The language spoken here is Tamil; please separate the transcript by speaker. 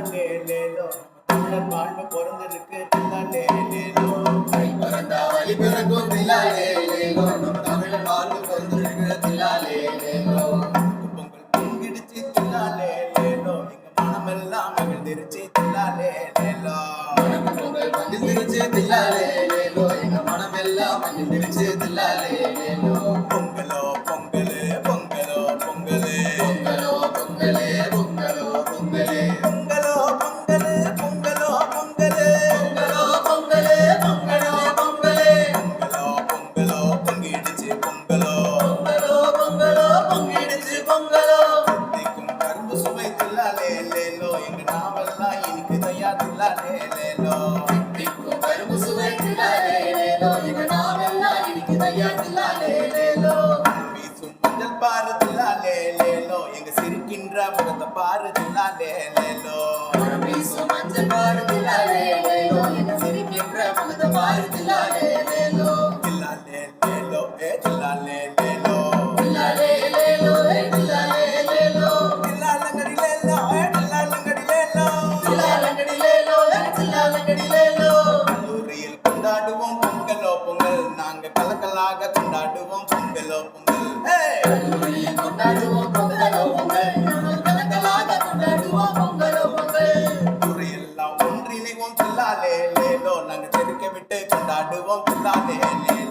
Speaker 1: தில்லாலே லேலோ தமிழர் வாழ்வு பொருந்திருக்கு தில்லாலே லேலோ
Speaker 2: கை பிறந்தா வழி பிறக்கும் தில்லாலே லேலோ நம்ம தமிழர் வாழ்வு பொருந்திருக்கு தில்லாலே லேலோ
Speaker 1: பொங்கல் பொங்கிடுச்சு தில்லாலே லேலோ எங்க மனமெல்லாம் மகிழ்ந்திருச்சு தில்லாலே லேலோ
Speaker 2: பொங்கல் மகிழ்ந்திருச்சு தில்லாலே லேலோ எங்க மனமெல்லாம் மகிழ்ந்திருச்சு தில்லாலே லேலோ
Speaker 1: பொங்கலோ பொங்கலு பொங்கலோ பொங்கலு
Speaker 2: பொங்கலோ பொங்கலே பொங்கலோ பொங்கலே
Speaker 1: பொங்கலோ பொங்கலு பொங்கலோ பொங்கலு
Speaker 2: பொங்கலோ பொங்கலே பொங்கலோ பொங்கலே
Speaker 1: பொங்கலோ பொங்கலோ பொங்கிடுச்சு பொங்கலோ
Speaker 2: பொங்கலோ பொங்கலோ பொங்கிடுச்சு பொங்கலோ
Speaker 1: திக்கும் கரும்பு சுவை தில்லாலே லேலோ எங்க நாவெல்லாம் இனிக்கு தையா தில்லாலே லேலோ
Speaker 2: திக்கும் கரும்பு சுவை தில்லாலே லேலோ எங்க நாவெல்லாம் இனிக்கு தையா தில்லாலே லேலோ
Speaker 1: வீசும் மஞ்சள் பாரு தில்லாலே லேலோ எங்க சிரிக்கின்ற முகத்தை பாரு தில்லாலே லேலோ
Speaker 2: வீசும் மஞ்சள் பாரு தில்லாலே லேலோ எங்க சிரிக்கின்ற முகத்தை பாரு தில்லாலே லேலோ
Speaker 1: தில்லாலே லேலோ தில்லாலே லேலோ
Speaker 2: தில்லாலே லேலோ தில்லாலே லேலோ
Speaker 1: தில்லாலங்கடி லேலோ தில்லாலங்கடி லேலோ
Speaker 2: தில்லாலங்கடி லேலோ தில்லாலங்கடி லேலோ
Speaker 1: கல்லூரியில் கொண்டாடுவோம் பொங்கலோ பொங்கல் நாங்க கலக்கலாக கொண்டாடுவோம் பொங்கலோ பொங்கல்
Speaker 2: கல்லூரியில் கொண்டாடுவோம் பொங்கலோ பொங்கல் நாங்கள் கலக்கலாக கொண்டாடுவோம் பொங்கலோ பொங்கல்
Speaker 1: ஊரையெல்லாம் ஒன்றிணைவோம் தில்லாலே லேலோ நாங்க தெருக்க விட்டு கொண்டாடுவோம் தில்லாலே லேலோ